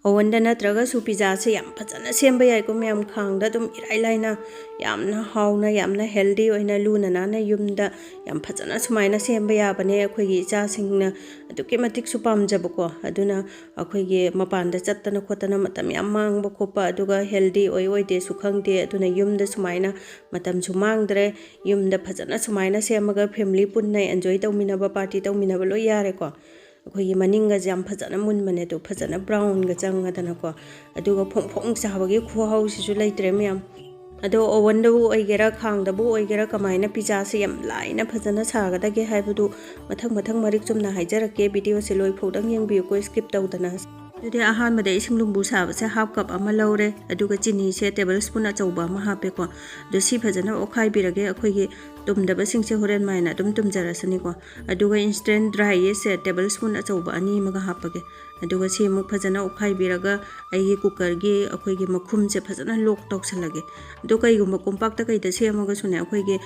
oven नत्रगसु pizza से याम फजन same याइको ma'am खांगदा तुम इराई लाइना यामना हाउना यामना हेल्दी ओइना लूना नाना युमदा याम फजन सुमाइना सेम याबने अखोइगी इचासिंगना अदुके मतिक सु पामजबको अदुना अखोइगी मपानदा चत्तना खोतना मतम याम मांगबो खोपा अदुगा हेल्दी ओइ ओइदे सु खंगदे अदुना युमदा सुमाइना मतम सु मांगद्रे युमदा फजन सुमाइना सेमगा फैमिली पुन्ना एन्जॉय तौमिनाबा पार्टी तौमिनाबा लो यारेको अखोइगी मनिंगा जाम फजन मुनमने तो फजन ब्राउन गा चंगदनको अदुगा फोंग फोंग चाबगी खुहाउ सिसु लैत्रे मैम अदो ओवनदबु ओइगेरा खांगदबु ओइगेरा कमाइना पिज्जा से याम लाइना फजन सागदगे हाइबदु मथंग मथंग मरिक चुमना हाइजरके वीडियो से लोइ फोदंग यंगबियो स्किप तौदना अदुदे अहानबदे इसिंग लुंबु साबसे हाफ कप अमा लौरे अदुगा चिनी से टेबल स्पून अचौबा अमा हापेको दो सी फजन ओखाइ बिरगे अखोइगी तुमदबसिंगसे होरेन माइना तुम तुमजरसनिको अदुगा इंस्टेंट ड्राई से टेबल स्पून अचौबा अनी मगा हापगे अदुगा सी मु फजन ओखाइ बिरगा आइगी कुकर गी अखोइगी मखुम से फजन लोक तौसलगे दो कईगुम कोम्पाक्ट कईदा सेमगा सुने अखोइगी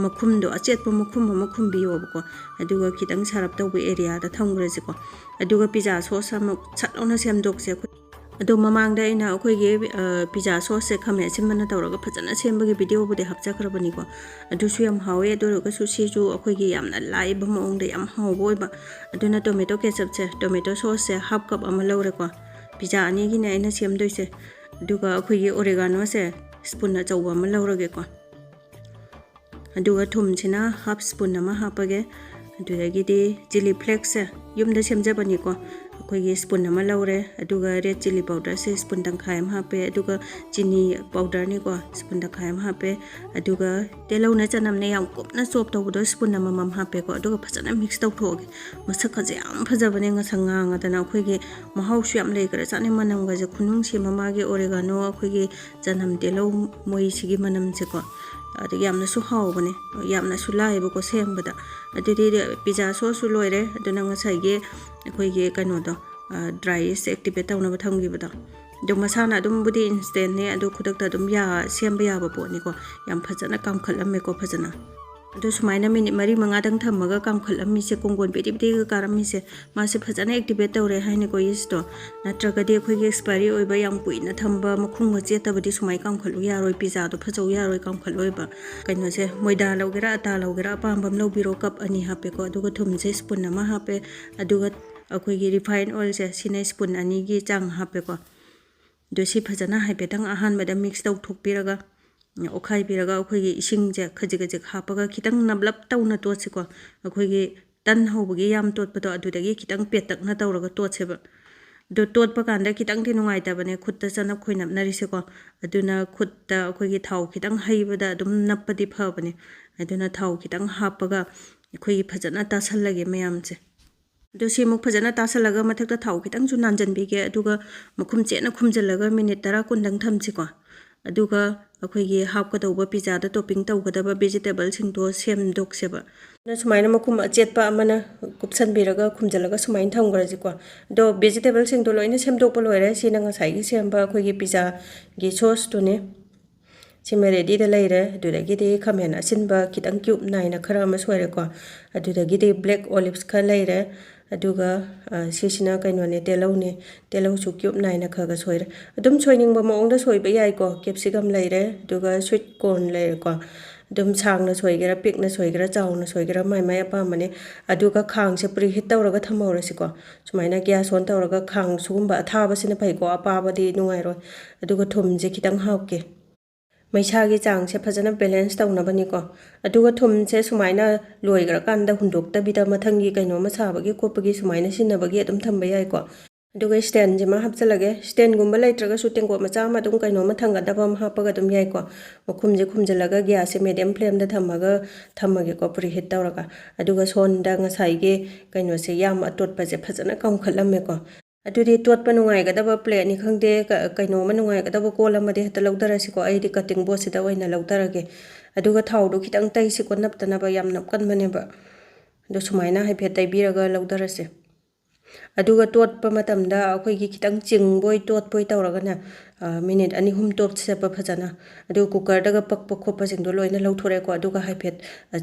मखुम दो अचेत मखुम बियोबको अदुगा खितंग सारप तौबे एरिया दा थंग्रेजिको अदुगा पिज्जा सॉस अम छटौना सेमदोकसे अदो ममांगदा इना अखोइगे पिज्जा सॉस से खमे सिमना तौरगा फजन सेमबगे वीडियो बुदे हपचखरबनिको अदुसु याम हावे अदुरगसु सिजु अखोइगे यामना लाइब मोंगदा याम हावबोइबा अदुना टोमेटो केचप से टोमेटो सॉस से हाफ कप अमा लौरेको पिज्जा अनी गिने आइना सेमदोइसे अदुगा अखोइगे ओरेगानो से स्पून अचौबा अमा लौरगेको अदुगा थुमसिना हाफ स्पून अमा हापगे अदुदगिदि चिली फ्लेक्स से युमदा सेमजबनिको अखोइगे स्पून अमा लौरे अदुगा रेड चिली पाउडर से स्पून तंखाय अमा हापे अदुगा चिनी पाउडर निको स्पून तंखाय अमा हापे अदुगा तेलौना चनमने याम कुपना चॉप तौबदो स्पून अमा मम हापेको अदुगा फजन मिक्स तौथोगे मसखजे याम फजबने ngsangang अखोइगे महाउसु याम लेगरे चाने मनमगजे खुनुंग से ममागे ओरेगानो अखोइगे जनम तेलौ मोइसिगी मनमसेको अदुगी यामनासु हावबने यामनासु लाइबको सेमबदा अदुदि पिज्जा सॉस लोइरे अदुना ngसाइगे अखोइगे कनोदो ड्राई से एक्टिवेट तौनबा थंगिबदा दो मसाना दुम बुदी इंस्टेंट ने अदु खुदकता दुम या सेमबा याबा पोनिको याम फजना कामखलमेको फजना अदु सुमाइना मिनिट मरी मंगादंग थमगा कामखलमी से कोंगोन बेदि बेदि कारमी से मासे फजना एक्टिवेट तौरे हाइनेको यिस्तो नत्रगदि अखोइगे एक्सपायरी ओइबा याम कुइना थंबा मखुंग चेतबदि सुमाइ कामखलु यारोय पिज्जा दो फजौ यारोय कामखलोइबा कइनो से मोइदा लौगेरा आटा लौगेरा पांबम लौबिरो कप अनि हापेको अदुगा थुमसे स्पून अमा हापे अदुगा अखोइगे रिफाइन ऑयल से सिने स्पून अनि गी चांग हापेको दोसी फजना हाइपेतंग अहानबदा मिक्स तौथोकपिरगा ओखाइ बिरगा अखोइगे इसिंगजे खजिगजिक हापगा खितंग नबलब तौना तोसिको अखोइगे तन हौबगी याम तोटपदो अदुदगी खितंग पेतकना तौरगा तोसेबा दो तोटपा कांदा खितंग दि नुंगाइताबने खुत्ता चनप खोइनबनरिसेको अदुना खुत्ता अखोइगे थाव खितंग हइबदा दुम नप्पदि फबने अदुना थाव खितंग हापगा अखोइगे फजना तासलगे मयामसे दो सिमुक फजना तासलगा मथक्ता थाव खितंग जु नांजनबिगे अदुगा मखुम चेना खुमजलगा मिनिट 10 कुंदंग थमसिको अदुगा अखोइगे हापकदौबा पिज्जा दा टॉपिंग तौगदबा वेजिटेबल सिंगदो सेमदोकसेबा न सुमाइना मखुम अचेतपा अमना कुपसन बिरगा खुमजलगा सुमाइन थंगरजिको दो वेजिटेबल सिंगदो लोइना सेमदोकपा लोइरे सिना ngसाइगे सेमबा अखोइगे पिज्जा गे सॉस तोने सिम रेडी दा लैरे अदुदगिदि खमेन असिनबा खितंग क्यूब नाइना खरा अमा सोइरेको अदुदगिदि ब्लैक ओलिव्स ख लैरे अदुगा सिसिना कइनोने तेलौ सु क्यूब नाइना खगा सोइरे अदुम सोइनिंगबा मोंगदा सोइबा याइको कैप्सिकम लैरे अदुगा स्वीट कॉर्न लैरेको अदुम सांगना सोइगेरा पिकना सोइगेरा चाउना सोइगेरा माइ माइ अपामने अदुगा खांग से प्रीहीट तौरगा थमौरसिको सुमाइना गैस ऑन तौरगा खांग सुगुम्बा अथाबसिना फैको अपाबदि नुंगाइरो अदुगा थुमजे खितंग हावके मैसागी चांग से फजना बैलेंस तौनबनिको अदुगा थुमसे सुमाइना लोइगरा कांदा हुंदोक्तबिदा मथंगी कइनो मसाबगी कोपगी सुमाइना सिनबगी अदुम थंबा याइको अदुगा स्टैंड जिमा हपचलगे स्टैंड गुम्बा लैत्रगा सुटेंगो मचा मा अदुम कइनो मथंगदबा हापगा अदुम याइको मखुमजे खुमजलगा गैस से मीडियम फ्लेम दा थमगे को प्रीहीट तौरगा अदुगा सोनदा ngसाइगे कइनो से याम अतोटपजे फजना कामखलमेको अदुदि तोटपा नुंगाइगदबा प्लेट नि खंगदे कइनो मा नुंगाइगदबा कोल अमदे हत लौदरसिको आइदि कटिंग बोर्ड सिदा ओइना लौदरगे अदुगा थाउदो खितंग तैसिको नपतनबा याम नपकनबनेबा दो सुमाइना हाइफे तैबिरगा लौदरसे ꯑꯗꯨꯒ ꯇꯣꯠꯄ ꯃꯇꯝꯗ ꯑꯩꯈꯣꯏꯒꯤ ꯈꯤꯇꯪ ꯆꯤꯡꯕꯣꯏ ꯇꯣꯠꯄꯣꯏ ꯇꯧꯔꯒꯅ ꯃꯤꯅꯤꯠ 2-3 ꯇꯣꯠꯁꯦꯕ ꯐꯖꯅ ꯑꯗꯨꯒ ꯀꯨꯀꯔꯗꯒ ꯄꯛꯄ ꯈꯣꯠꯄꯁꯤꯡꯗꯣ ꯂꯣꯏꯅ ꯂꯧꯊꯣꯔꯛꯑꯦꯀꯣ ꯑꯗꯨꯒ ꯍꯥꯏꯐꯦꯠ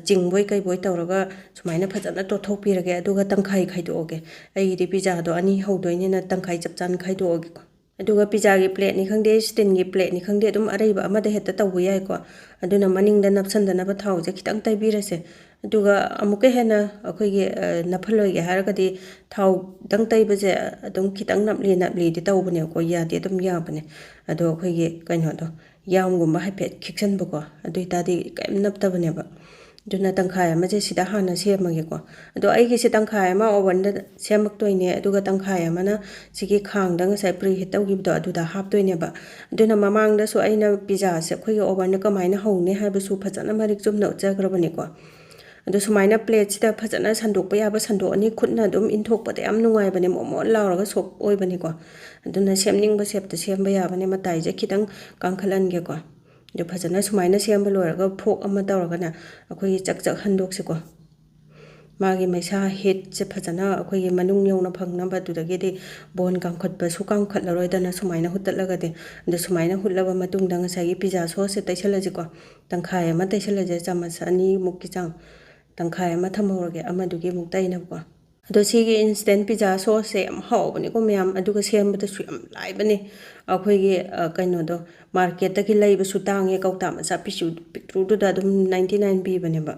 ꯆꯤꯡꯕꯣꯏ ꯀꯩꯕꯣꯏ ꯇꯧꯔꯒ ꯁꯨꯃꯥꯏꯅ ꯐꯖꯅ ꯇꯣꯠꯊꯣꯛꯄꯤꯔꯒꯦ ꯑꯗꯨꯒ ꯇꯪꯈꯥꯏ ꯈꯥꯏꯗꯣꯛꯑꯒꯦ ꯑꯩꯒꯤꯗꯤ ꯄꯤꯖꯥꯗꯣ 2 ꯍꯧꯗꯣꯏꯅꯤꯅ ꯇꯪꯈꯥꯏ ꯆꯞ ꯆꯥꯅ ꯈꯥꯏꯗꯣꯛꯑꯒꯦꯀꯣ ꯑꯗꯨꯒ ꯄꯤꯖꯥꯒꯤ ꯄ꯭ꯂꯦꯠꯅꯤ ꯈꯪꯗꯦ ꯁ꯭ꯇꯤꯜꯒꯤ ꯄ꯭ꯂꯦꯠꯅꯤ ꯈꯪꯗꯦ ꯑꯗꯨꯝ ꯑꯔꯩꯕ ꯑꯃꯗ ꯍꯦꯛꯇ ꯇꯧꯕ ꯌꯥꯏꯀꯣ ꯑꯗꯨꯅ ꯃꯅꯤꯡꯗ ꯅꯞꯁꯟꯗꯅꯕ ꯊꯥꯎꯁꯦ ꯈꯤꯇꯪ ꯇꯩꯕꯤꯔꯁꯦ ꯑꯗꯨꯒ ꯑꯃꯨꯛꯀ ꯍꯦꯟꯅ ꯑꯩꯈꯣꯏꯒꯤ ꯅꯞꯍꯜꯂꯣꯏꯒꯦ ꯍꯥꯏꯔꯒꯗꯤ ꯊꯥꯎꯗꯪ ꯇꯩꯕꯁꯦ ꯑꯗꯨꯝ ꯈꯤꯇꯪ ꯅꯞꯂꯤꯗꯤ ꯇꯧꯕꯅꯦꯕꯀꯣ ꯌꯥꯗꯦ ꯑꯗꯨꯝ ꯌꯥꯕꯅꯦ ꯑꯗꯣ ꯑꯩꯈꯣꯏꯒꯤ ꯀꯩꯅꯣꯗꯣ ꯌꯥꯝꯒꯨꯝꯕ ꯍꯥꯏꯐꯦꯠ ꯈꯤꯛꯆꯟꯕꯀꯣ ꯑꯗꯨ ꯑꯣꯏꯇꯥꯔꯗꯤ ꯀꯩꯝ ꯅꯞꯇꯕꯅꯦꯕ ꯑꯗꯨꯅ ꯇꯪꯈꯥꯏ ꯑꯃꯁꯦ ꯁꯤꯗ ꯍꯥꯟꯅ ꯁꯦꯝꯃꯒꯦꯀꯣ ꯑꯗꯣ ꯑꯩꯒꯤꯁꯦ ꯇꯪꯈꯥꯏ ꯑꯃ ꯑꯣꯚꯟꯗ ꯁꯦꯝꯃꯛꯇꯣꯏꯅꯦ ꯑꯗꯨꯒ ꯇꯪꯈꯥꯏ ꯑꯃꯅ ꯁꯤꯒꯤ ꯈꯥꯡꯗ ꯉꯁꯥꯏ ꯄ꯭ꯔꯤ ꯍꯤꯠ ꯇꯧꯈꯤꯕꯗꯣ ꯑꯗꯨꯗ ꯍꯥꯞꯇꯣꯏꯅꯦꯕ ꯑꯗꯨꯅ ꯃꯃꯥꯡꯗꯁꯨ ꯑꯩꯅ ꯄꯤꯖꯥꯁꯦ ꯑꯩꯈꯣꯏꯒꯤ ꯑꯣꯚꯟꯗ ꯀꯃꯥꯏꯅ ꯍꯧꯅꯤ ꯍꯥꯏꯕꯁꯨ ꯐꯖꯅ ꯃꯔꯤꯛ ꯆꯨꯝꯅ ꯎꯠꯆꯈ꯭ꯔꯕꯅꯤꯀꯣ ꯑꯗꯣ ꯁꯨꯃꯥꯏꯅ ꯄ꯭ꯂꯦꯠꯁꯤꯗ ꯐꯖꯅ ꯁꯟꯗꯣꯛꯄ ꯌꯥꯕ ꯁꯟꯗꯣꯛꯑꯅꯤ ꯈꯨꯠꯅ ꯑꯗꯨꯝ ꯏꯟꯊꯣꯛꯄꯗ ꯌꯥꯝ ꯅꯨꯡꯉꯥꯏꯕꯅꯦ ꯃꯣꯃꯣꯟ ꯂꯥꯎꯔꯒ ꯁꯣꯞ ꯑꯣꯏꯕꯅꯤꯀꯣ ꯑꯗꯨꯅ ꯁꯦꯝꯅꯤꯡꯕ ꯁꯦꯞꯇ ꯁꯦꯝꯕ ꯌꯥꯕꯅꯦ ꯃꯇꯥꯏꯁꯦ ꯈꯤꯇꯪ ꯀꯥꯡꯈꯠꯍꯟꯒꯦꯀꯣ ꯑꯗꯣ ꯐꯖꯅ ꯁꯨꯃꯥꯏꯅ ꯁꯦꯝꯕ ꯂꯣꯏꯔꯒ ꯐꯣꯛ ꯑꯃ ꯇꯧꯔꯒꯅ ꯑꯩꯈꯣꯏꯒꯤ ꯆꯛ ꯍꯟꯗꯣꯛꯁꯤꯀꯣ ꯃꯥꯒꯤ ꯃꯩꯁꯥ ꯍꯤꯠꯁꯦ ꯐꯖꯅ ꯑꯩꯈꯣꯏꯒꯤ ꯃꯅꯨꯡ ꯌꯧꯅ ꯐꯪꯅꯕ ꯑꯗꯨꯗꯒꯤꯗꯤ ꯕꯣꯟ ꯀꯥꯡꯈꯠꯄꯁꯨ ꯀꯥꯡꯈꯠꯂꯔꯣꯏꯗꯅ ꯁꯨꯃꯥꯏꯅ ꯍꯨꯠꯇꯠꯂꯒꯗꯤ ꯑꯗꯣ ꯁꯨꯃꯥꯏꯅ ꯍꯨꯠꯂꯕ ꯃꯇꯨꯡꯗ ꯉꯁꯥꯏꯒꯤ ꯄꯤꯖꯥ ꯁꯣꯁꯁꯦ ꯇꯩꯁꯜꯂꯁꯤꯀꯣ ꯇꯪꯈꯥꯏ ꯑꯃ ꯇꯩꯁꯜꯂꯁꯦ ꯆꯥꯃꯁ 2 ꯆꯥꯡ ꯇꯪꯈꯥꯏ ꯑꯃ ꯊꯝꯍꯧꯔꯒꯦ ꯑꯃꯗꯨꯒꯤ ꯑꯃꯨꯛ ꯇꯩꯅꯕꯀꯣ ꯑꯗꯣ ꯁꯤꯒꯤ ꯏꯟꯁꯇꯦꯟꯠ ꯄꯤꯖꯥ ꯁꯣꯁꯁꯦ ꯌꯥꯝ ꯍꯥꯎꯕꯅꯤꯀꯣ ꯃꯌꯥꯝ ꯑꯗꯨꯒ ꯁꯦꯝꯕꯗꯁꯨ ꯌꯥꯝ ꯂꯥꯏꯕꯅꯤ ꯑꯩꯈꯣꯏꯒꯤ ꯀꯩꯅꯣꯗꯣ ꯃꯥꯔꯀꯦꯠꯇꯒꯤ ꯂꯩꯕꯁꯨ ꯇꯥꯡꯉꯦ ꯀꯧꯇꯥ ꯃꯆꯥ ꯄꯤꯛꯇ꯭ꯔꯨꯗꯨꯗ ꯑꯗꯨꯝ 99 ꯄꯤꯕꯅꯦꯕ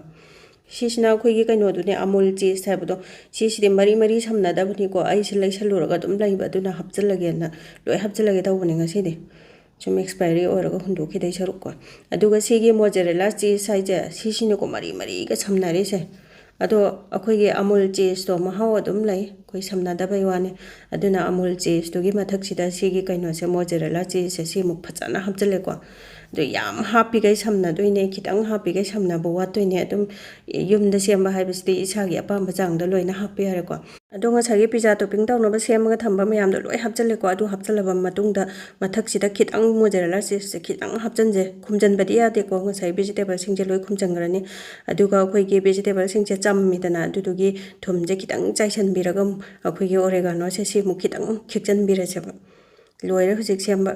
ꯁꯤꯁꯤꯅ ꯑꯩꯈꯣꯏꯒꯤ ꯀꯩꯅꯣꯗꯨꯅꯦ ꯑꯃꯨꯜ ꯆꯤꯁ ꯍꯥꯏꯕꯗꯣ ꯁꯤꯁꯤꯗꯤ ꯃꯔꯤ ꯁꯝꯅꯗꯕꯅꯤꯀꯣ ꯑꯩꯁꯦ ꯂꯩꯁꯜꯂꯨꯔꯒ ꯑꯗꯨꯝ ꯂꯩꯕ ꯑꯗꯨꯅ ꯍꯥꯞꯆꯤꯜꯂꯒꯦꯅ ꯂꯣꯏ ꯍꯥꯞꯆꯤꯜꯂꯒꯦ ꯇꯧꯕꯅꯦ ꯉꯁꯤꯗꯤ ꯁꯨꯝ ꯑꯦꯛꯁꯄꯥꯏꯔꯤ ꯑꯣꯏꯔꯒ ꯍꯨꯟꯗꯣꯛꯈꯤꯗꯩ ꯁꯔꯨꯛꯀꯣ ꯑꯗꯨꯒ ꯁꯤꯒꯤ ꯃꯣꯖꯦꯔꯦꯂꯥ ꯆꯤꯁ ꯍꯥꯏꯁꯦ ꯁꯤꯁꯤꯅꯀꯣ ꯃꯔꯤꯒ ꯁꯝꯅꯔꯤꯁꯦ ꯑꯗꯣ ꯑꯩꯈꯣꯏꯒꯤ ꯑꯃꯨꯜ ꯆꯤꯁꯇꯣ ꯃꯍꯥꯎ ꯑꯗꯨꯝ ꯂꯩ ꯑꯩꯈꯣꯏ ꯁꯝꯅꯗꯕꯩ ꯋꯥꯅꯤ ꯑꯗꯨꯅ ꯑꯃꯨꯜ ꯆꯤꯁꯇꯨꯒꯤ ꯃꯊꯛꯁꯤꯗ ꯁꯤꯒꯤ ꯀꯩꯅꯣꯁꯦ ꯃꯣꯖꯦꯔꯦꯂꯥ ꯆꯤꯁꯁꯦ ꯁꯤꯃꯨꯛ ꯐꯖꯅ ꯍꯥꯞꯆꯤꯜꯂꯦꯀꯣ ꯑꯗꯣ ꯌꯥꯝ ꯍꯥꯞꯄꯤꯈꯩ ꯁꯝꯅꯗꯣꯏꯅꯦ ꯈꯤꯇꯪ ꯍꯥꯞꯄꯤꯈꯩ ꯁꯝꯅꯕ ꯋꯥꯠꯇꯣꯏꯅꯦ ꯑꯗꯨꯝ ꯌꯨꯝꯗ ꯁꯦꯝꯕ ꯍꯥꯏꯕꯁꯤꯗꯤ ꯏꯁꯥꯒꯤ ꯑꯄꯥꯝꯕ ꯆꯥꯡꯗ ꯂꯣꯏꯅ ꯍꯥꯞꯄ ꯌꯥꯔꯦꯀꯣ ꯑꯗꯣ ꯉꯁꯥꯏꯒꯤ ꯄꯤꯖꯥ ꯇꯣꯞꯄꯤꯡ ꯇꯧꯅꯕ ꯁꯦꯝꯃꯒ ꯊꯝꯕ ꯃꯌꯥꯝꯗꯣ ꯂꯣꯏ ꯍꯥꯞꯆꯤꯜꯂꯦꯀꯣ ꯑꯗꯨ ꯍꯥꯞꯆꯤꯜꯂꯕ ꯃꯇꯨꯡꯗ ꯃꯊꯛꯁꯤꯗ ꯈꯤꯇꯪ ꯃꯣꯖꯦꯔꯦꯂꯥ ꯆꯤꯁꯁꯦ ꯈꯤꯇꯪ ꯍꯥꯞꯆꯤꯟꯖꯦ ꯈꯨꯝꯖꯤꯟꯕꯗꯤ ꯌꯥꯗꯦꯀꯣ ꯉꯁꯥꯏ ꯚꯦꯖꯤꯇꯦꯕꯜꯁꯤꯡꯁꯦ ꯂꯣꯏ ꯈꯨꯝꯖꯤꯟꯈ꯭ꯔꯅꯤ ꯑꯗꯨꯒ ꯑꯩꯈꯣꯏꯒꯤ ꯚꯦꯖꯤꯇꯦꯕꯜꯁꯤꯡꯁꯦ ꯆꯝꯃꯤꯗꯅ ꯑꯗꯨꯗꯨꯒꯤ ꯊꯨꯝꯁꯦ ꯈꯤꯇꯪ ꯆꯥꯏꯁꯤꯟꯕꯤꯔꯒ ꯑꯩꯈꯣꯏꯒꯤ ꯑꯣꯔꯦꯒꯥꯅꯣꯁꯦ ꯁꯤꯃꯨꯛ khitang khikchanbiraseba loire hujik semba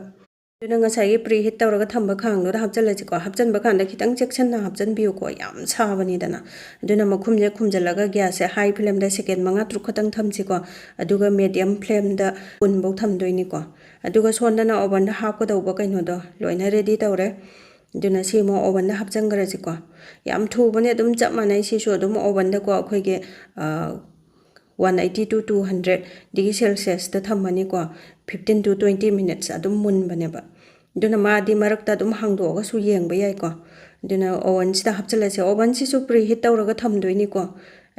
aduna ngasai pre heat tawraga thamba khangno da hapchalachiko hapchanba khanda khitang cheksanna hapchanbiu ko yam sabani dana aduna makhumje khumjalaga gas se high flame da second manga tru khatang thamsiko aduga medium flame da unbo thamdoini ko aduga sondana oven da hapkadauba kaino do loina ready tawre aduna simo oven da hapchangarachiko yam thubane adum chap manai sisu adum oven da ko akhoige 180 to 200 degree celsius da thammani ko 15 to 20 minutes adum munbaneba aduna maadi marakta adum hangdoga su yengba yai ko aduna oven sida hapchalase oven si su preheat tawraga thamdoini ko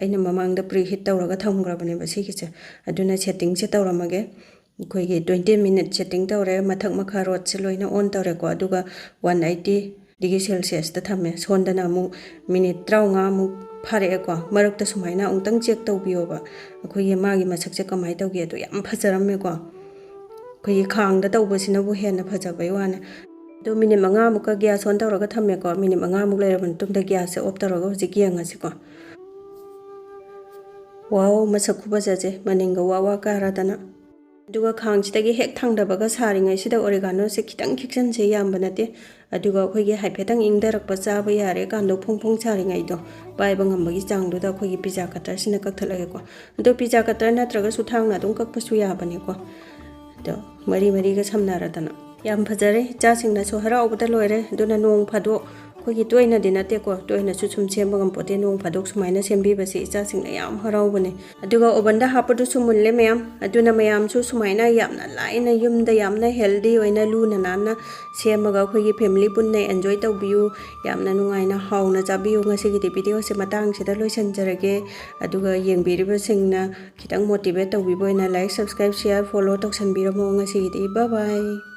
aina mamangda preheat tawraga thamgrabane ba sigise aduna setting se tawramage koigi 20 minutes setting tawre mathak makha rot se loina on tawre ko aduga 180 degree celsius da thamme sondana mu minute 35 mu phare ko marakta sumaina ungtang check tawbiyoba akhoi magi masakse kamai tawge to yam phajaramme ko khoi khangda tawbasina bu hena phajabai wana do minute 5 muka gas on tawraga thamme ko minute 5 muk leiraban tumda gas se off tawraga hojik yengasi ko wow masakhuba jaje maninga wawa karadana aduga khangchitagi hek thangdabaga saringai sida oregano se khitang khikchan se yamba nate aduga khoigi haiphetang ingdarakpa chaba yare kando phongphong saringai do baiba ngambagi changdu da khoigi pizza cutter sina kakthalage ko do pizza cutter natraga su thangna dum kakpasu yabane ko do mari ga samnaradana yam phajare cha singna so haraubada loire duna nong phado khoigi toina dinate ko toina su chum semba gam pote nong phadok sumaina sembi basi cha singna yam haraubane aduga oven da hapadu sumulle mayam aduna mayam su sumaina yamna laina yumda yamna healthy oina luna nana semaga khoigi family punna enjoy tawbiu yamna nungaina hauna chabiu ngasigi di video se matang sida loisanjarage aduga yengbiriba singna khitang motivate tawbiboina like subscribe share follow toksanbiramo ngasigi di bye bye